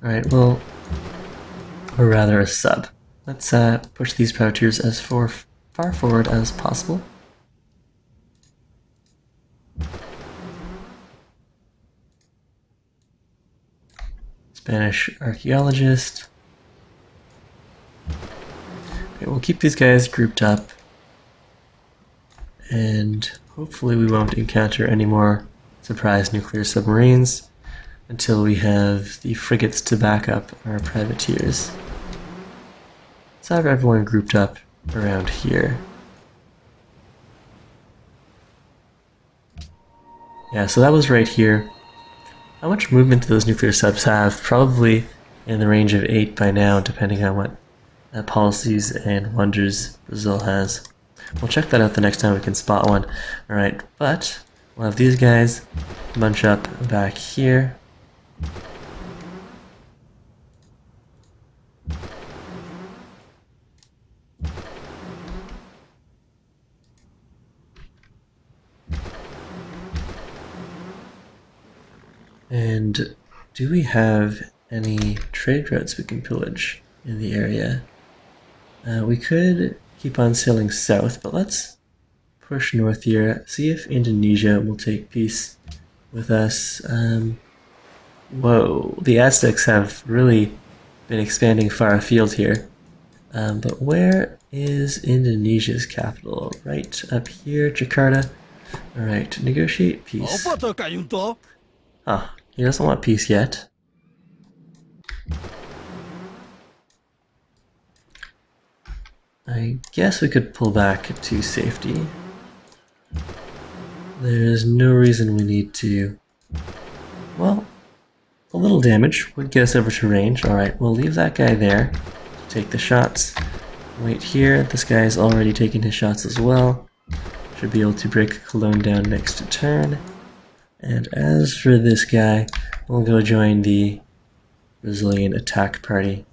Alright, well, or rather a sub. Let's push these privateers as far forward as possible. Spanish archaeologist. Okay, we'll keep these guys grouped up, and hopefully we won't encounter any more surprise nuclear submarines until we have the frigates to back up our privateers. Let's have everyone grouped up around here. Yeah, so that was right here. How much movement do those nuclear subs have? Probably in the range of 8 by now, depending on what policies and wonders Brazil has. We'll check that out the next time we can spot one. Alright, but we'll have these guys bunch up back here. And do we have any trade routes we can pillage in the area? We could keep on sailing south, but let's push north here, see if Indonesia will take peace with us. Whoa, the Aztecs have really been expanding far afield here. But where is Indonesia's capital? Right up here, Jakarta. Alright, negotiate peace. Huh, he doesn't want peace yet. I guess we could pull back to safety. There's no reason we need to. Well, a little damage would get us over to range. Alright, we'll leave that guy there to take the shots. Wait here, this guy is already taking his shots as well. Should be able to break Cologne down next turn. And as for this guy, we'll go join the Brazilian attack party.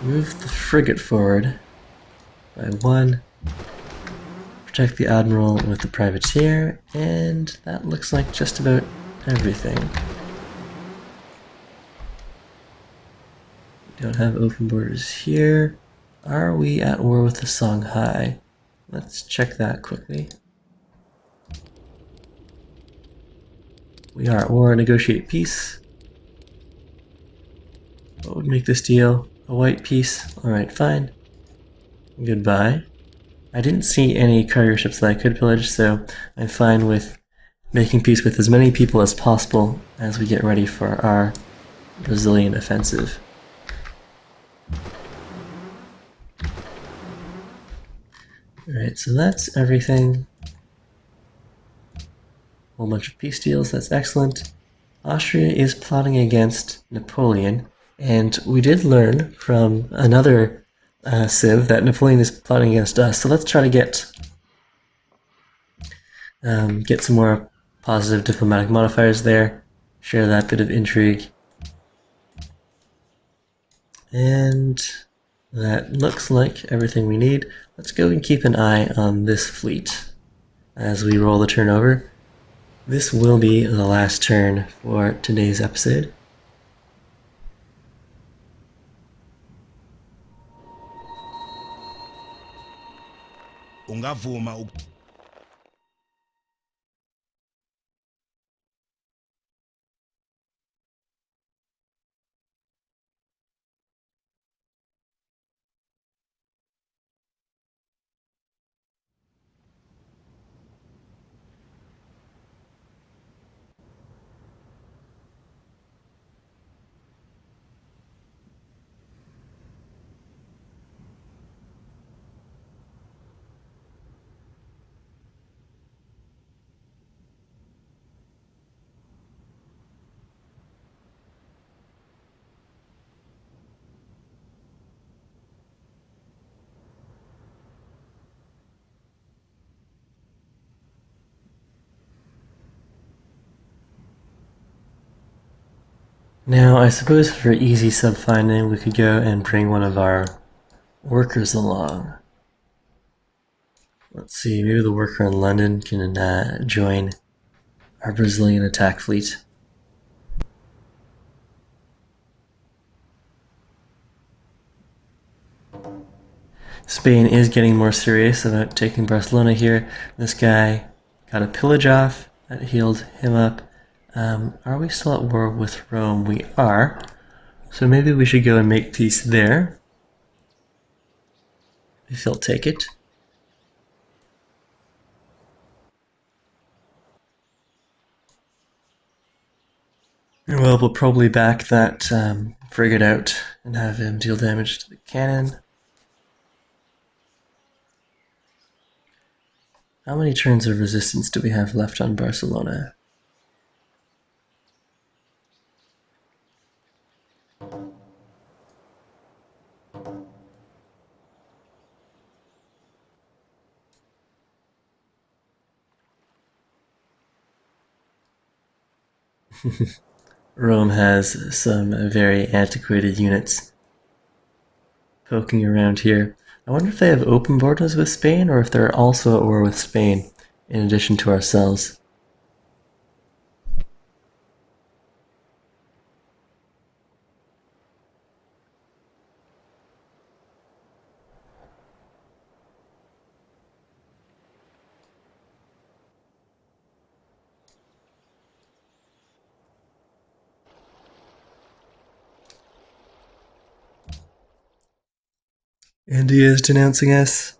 Move the frigate forward by 1. Protect the admiral with the privateer, and that looks like just about everything. We don't have open borders here. Are we at war with the Songhai? Let's check that quickly. We are at war. Negotiate peace. What would make this deal? A white peace? Alright, fine. Goodbye. I didn't see any carrier ships that I could pillage, so I'm fine with making peace with as many people as possible as we get ready for our Brazilian offensive. Alright, so that's everything. Whole bunch of peace deals, that's excellent. Austria is plotting against Napoleon, and we did learn from another CIV that Napoleon is plotting against us, so let's try to get some more positive diplomatic modifiers there, share that bit of intrigue. And that looks like everything we need. Let's go and keep an eye on this fleet as we roll the turnover. This will be the last turn for today's episode. Now, I suppose for easy sub-finding, we could go and bring one of our workers along. Let's see, maybe the worker in London can join our Brazilian attack fleet. Spain is getting more serious about taking Barcelona here. This guy got a pillage off. That healed him up. Are we still at war with Rome? We are. So maybe we should go and make peace there. If he'll take it. Well, we'll probably back that frigate out and have him deal damage to the cannon. How many turns of resistance do we have left on Barcelona? Rome has some very antiquated units poking around here. I wonder if they have open borders with Spain or if they're also at war with Spain in addition to ourselves. India is denouncing us.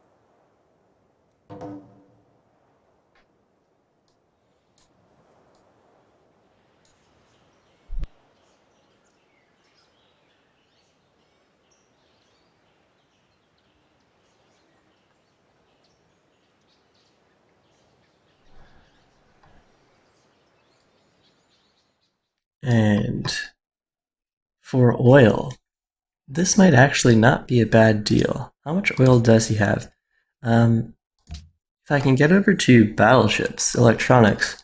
And for oil, this might actually not be a bad deal. How much oil does he have? If I can get over to battleships, electronics,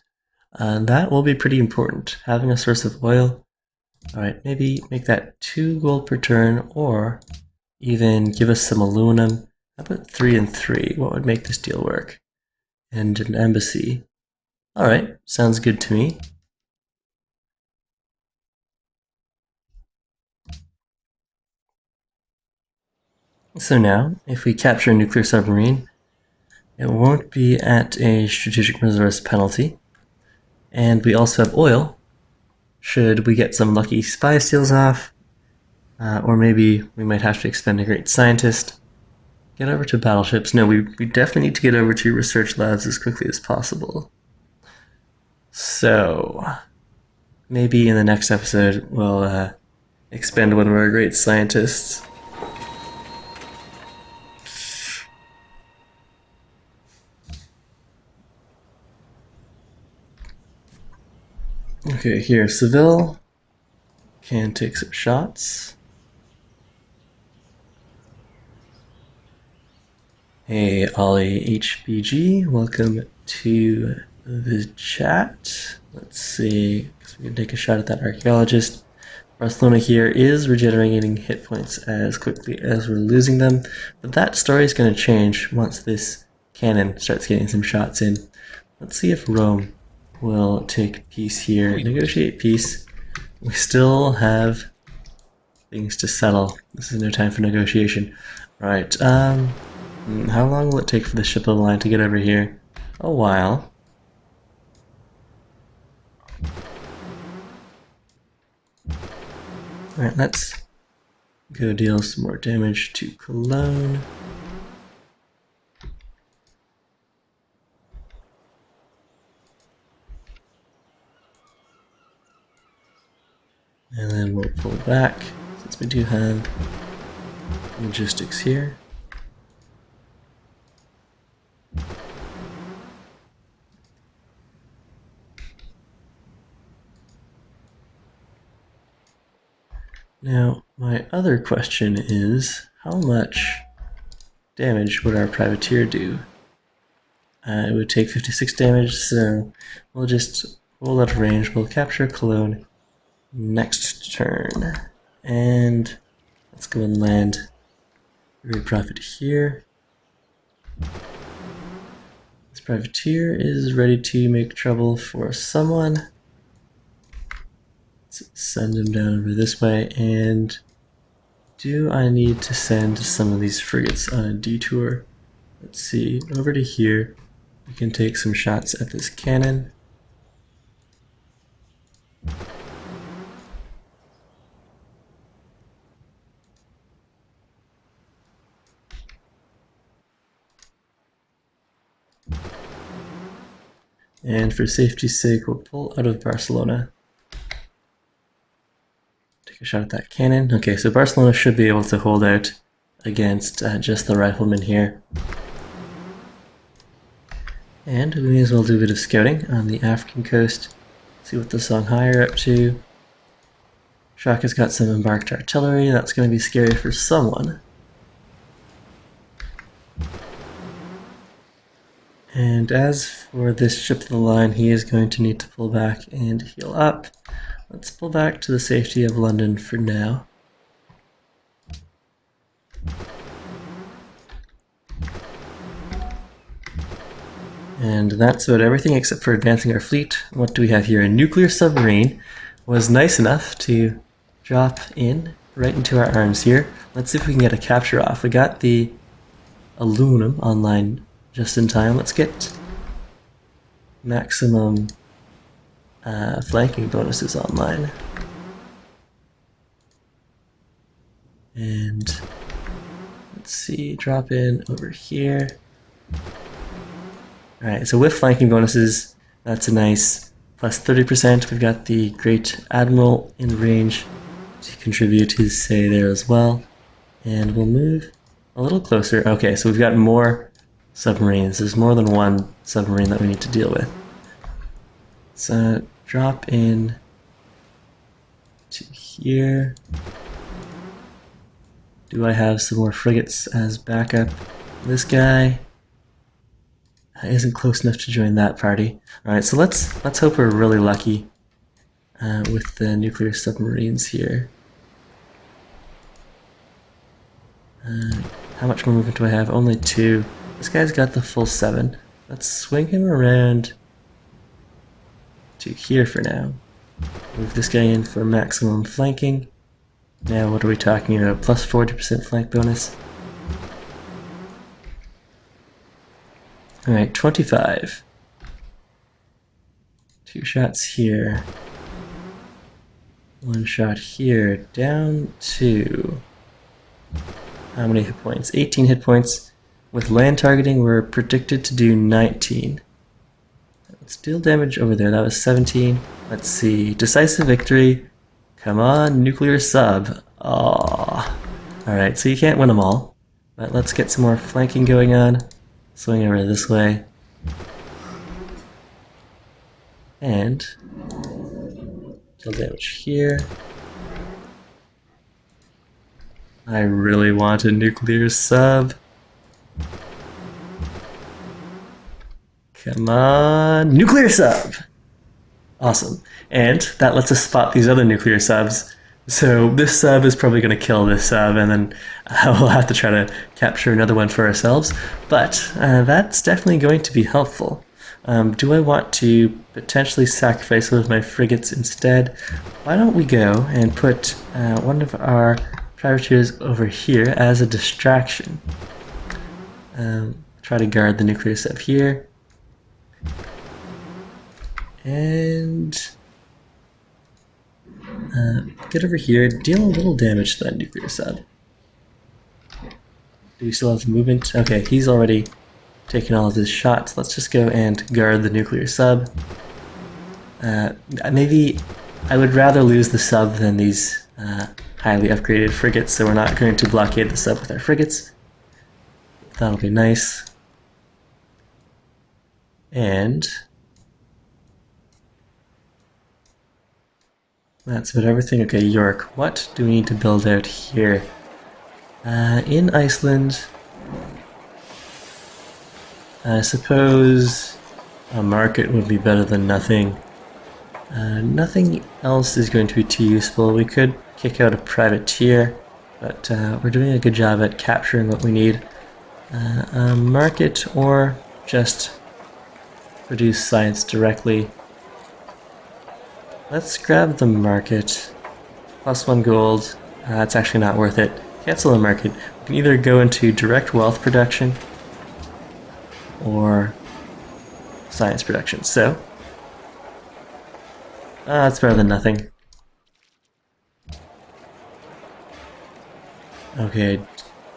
that will be pretty important. Having a source of oil. Alright, maybe make that 2 gold per turn, or even give us some aluminum. How about 3 and 3? What would make this deal work? And an embassy. Alright, sounds good to me. So now, if we capture a nuclear submarine, it won't be at a strategic resource penalty. And we also have oil, should we get some lucky spy steals off, or maybe we might have to expend a great scientist. Get over to battleships. No, we definitely need to get over to research labs as quickly as possible. So, maybe in the next episode we'll expend one of our great scientists. Okay, here, Seville can take some shots. Hey, Ollie HBG, welcome to the chat. Let's see, we can take a shot at that archaeologist. Barcelona here is regenerating hit points as quickly as we're losing them, but that story is going to change once this cannon starts getting some shots in. Let's see if Rome will take peace here. Negotiate peace. We still have things to settle. This is no time for negotiation. Right, how long will it take for the ship of the line to get over here? A while. Alright, let's go deal some more damage to Cologne. And then we'll pull back, since we do have logistics here. Now, my other question is, how much damage would our privateer do? It would take 56 damage, so we'll just roll out of range. We'll capture Cologne next turn. And let's go and land. We profit here. privateer is ready to make trouble for someone. Let's send him down over this way. And do I need to send some of these frigates on a detour? Let's see, over to here. We can take some shots at this cannon. And for safety's sake, we'll pull out of Barcelona. Take a shot at that cannon. Okay, so Barcelona should be able to hold out against just the riflemen here. And we may as well do a bit of scouting on the African coast. See what the Songhai are up to. Shaka's got some embarked artillery. That's going to be scary for someone. And as for this ship of the line, he is going to need to pull back and heal up. Let's pull back to the safety of London for now. And that's about everything except for advancing our fleet. What do we have here? A nuclear submarine was nice enough to drop in right into our arms here. Let's see if we can get a capture off. We got the aluminum online just in time. Let's get maximum flanking bonuses online. And let's see, drop in over here. Alright, so with flanking bonuses, that's a nice plus 30%. We've got the Great Admiral in range to contribute his say there as well. And we'll move a little closer. Okay, so we've got more submarines. There's more than one submarine that we need to deal with. So drop in to here. Do I have some more frigates as backup? This guy isn't close enough to join that party. Alright, so let's hope we're really lucky with the nuclear submarines here. How much more movement do I have? Only 2. This guy's got the full 7. Let's swing him around to here for now. Move this guy in for maximum flanking. Now what are we talking about? Plus 40% flank bonus. Alright, 25. 2 shots here. 1 shot here. Down to... how many hit points? 18 hit points. With land targeting, we're predicted to do 19. Let's deal damage over there. That was 17. Let's see. Decisive victory. Come on, nuclear sub. Aww. Alright, so you can't win them all. But let's get some more flanking going on. Swing over this way. And deal damage here. I really want a nuclear sub. Come on, nuclear sub! Awesome. And that lets us spot these other nuclear subs. So this sub is probably going to kill this sub, and then we'll have to try to capture another one for ourselves. But that's definitely going to be helpful. Do I want to potentially sacrifice one of my frigates instead? Why don't we go and put one of our privateers over here as a distraction. Try to guard the nuclear sub here. And get over here, deal a little damage to that nuclear sub. Do we still have movement? Okay, he's already taken all of his shots. Let's just go and guard the nuclear sub. Maybe I would rather lose the sub than these highly upgraded frigates, so we're not going to blockade the sub with our frigates. That'll be nice. And that's about everything. Okay, York, what do we need to build out here? In Iceland, I suppose a market would be better than nothing. Nothing else is going to be too useful. We could kick out a privateer, but we're doing a good job at capturing what we need. A market or just produce science directly. Let's grab the market. +1 gold. It's actually not worth it. Cancel the market. We can either go into direct wealth production or science production. So, it's better than nothing. Okay,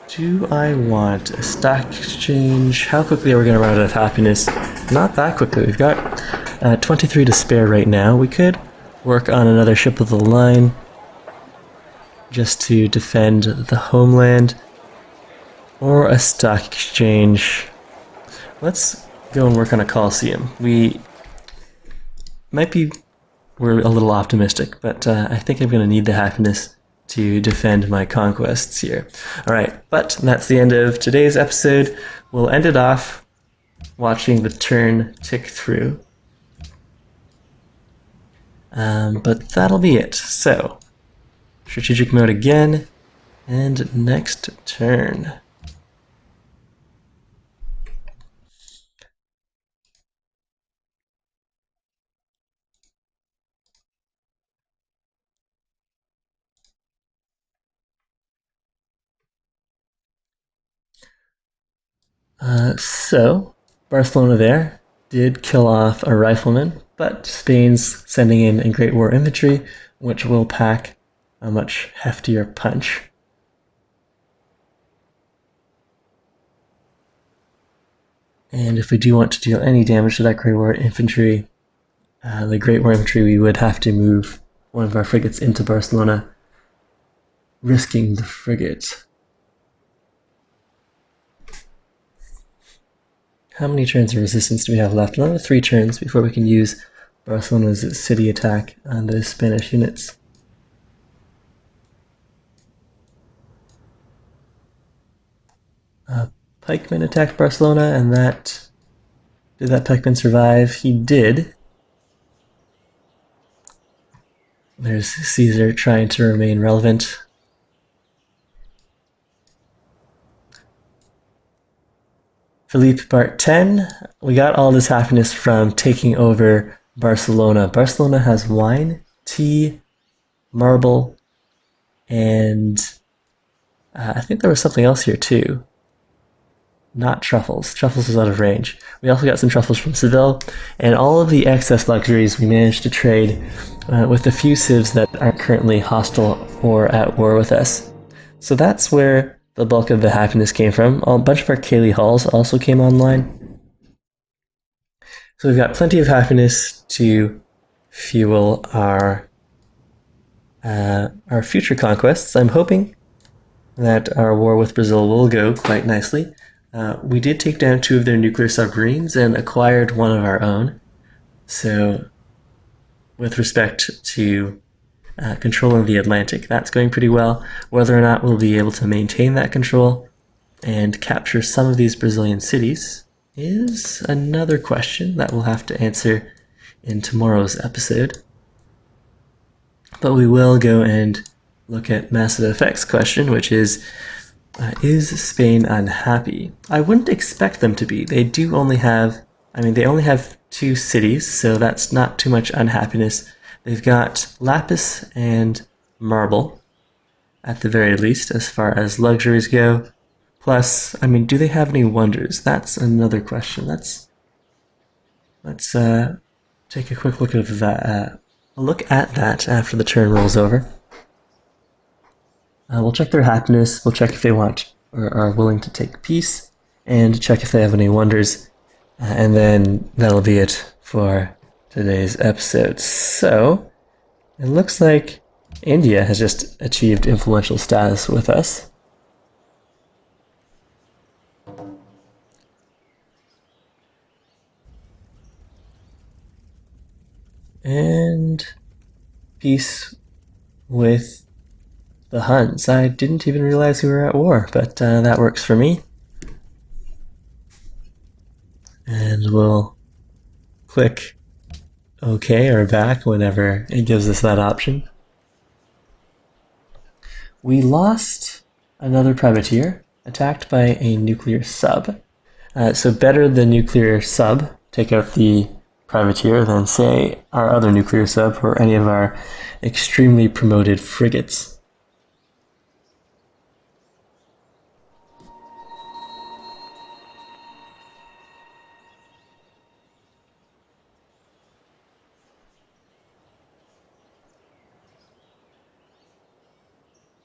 do I want a stock exchange? How quickly are we going to run out of happiness? Not that quickly. We've got 23 to spare right now. We could work on another ship of the line just to defend the homeland, or a stock exchange. Let's go and work on a coliseum. We're a little optimistic, but I think I'm going to need the happiness to defend my conquests here. Alright, but that's the end of today's episode. We'll end it off watching the turn tick through. But that'll be it. So, strategic mode again, and next turn. So, Barcelona there did kill off a rifleman, but Spain's sending in a Great War infantry, which will pack a much heftier punch. And if we do want to deal any damage to that Great War infantry, we would have to move one of our frigates into Barcelona, risking the frigate. How many turns of resistance do we have left? Another 3 turns before we can use Barcelona's city attack on those Spanish units. Pikeman attacked Barcelona, and did that pikeman survive? He did. There's Caesar trying to remain relevant. Philippe Bart 10, we got all this happiness from taking over Barcelona. Barcelona has wine, tea, marble, and I think there was something else here too. Not truffles. Truffles was out of range. We also got some truffles from Seville, and all of the excess luxuries we managed to trade with a few civs that aren't currently hostile or at war with us. So that's where the bulk of the happiness came from. A bunch of our Cayley halls also came online. So we've got plenty of happiness to fuel our future conquests. I'm hoping that our war with Brazil will go quite nicely. We did take down 2 of their nuclear submarines and acquired 1 of our own. So with respect to controlling the Atlantic, that's going pretty well. Whether or not we'll be able to maintain that control and capture some of these Brazilian cities is another question that we'll have to answer in tomorrow's episode. But we will go and look at Massive Effect's question, which is Spain unhappy? I wouldn't expect them to be. They only have 2 cities, so that's not too much unhappiness. They've got lapis and marble, at the very least, as far as luxuries go. Plus, do they have any wonders? That's another question. Let's take a quick look at that after the turn rolls over. We'll check their happiness. We'll check if they want or are willing to take peace, and check if they have any wonders. And then that'll be it for today's episode. So, it looks like India has just achieved influential status with us. And peace with the Huns. I didn't even realize we were at war, but that works for me. And we'll click OK or back whenever it gives us that option. We lost another privateer, attacked by a nuclear sub. So better the nuclear sub take out the privateer than, say, our other nuclear sub or any of our extremely promoted frigates.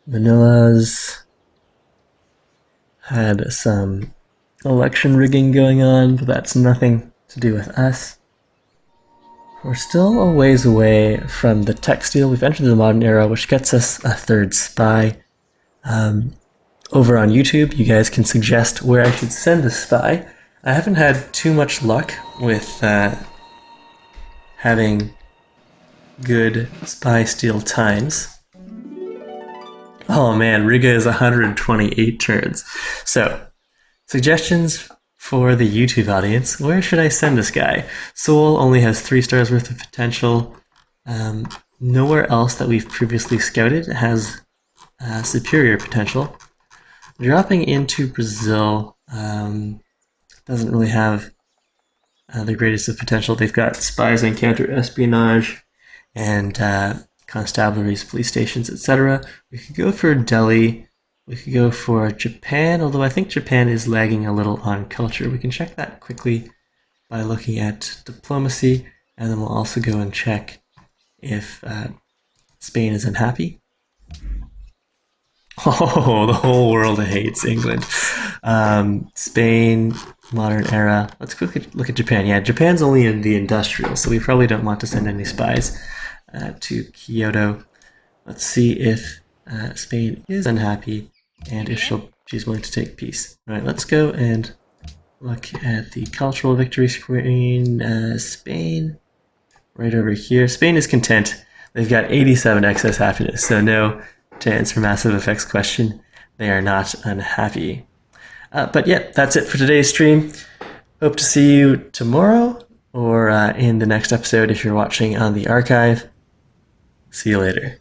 Manila's had some election rigging going on, but that's nothing to do with us. We're still a ways away from the textile. We've entered the modern era, which gets us a third spy. Over on YouTube, you guys can suggest where I should send a spy. I haven't had too much luck with having good spy steal times. Oh man, Riga is 128 turns. So, suggestions for the YouTube audience. Where should I send this guy? Seoul only has 3 stars worth of potential. Nowhere else that we've previously scouted has superior potential. Dropping into Brazil doesn't really have the greatest of potential. They've got spies and counter-espionage and constabularies, police stations, etc. We could go for Delhi. We could go for Japan, although I think Japan is lagging a little on culture. We can check that quickly by looking at diplomacy, and then we'll also go and check if Spain is unhappy. Oh, the whole world hates England. Spain, modern era. Let's quickly look at Japan. Yeah, Japan's only in the industrial, so we probably don't want to send any spies to Kyoto. Let's see if Spain is unhappy and if she's willing to take peace. All right, let's go and look at the cultural victory screen. Spain, right over here. Spain is content. They've got 87 excess happiness, so no, to answer Massive Effects' question, they are not unhappy. But yeah, that's it for today's stream. Hope to see you tomorrow or in the next episode if you're watching on the archive. See you later.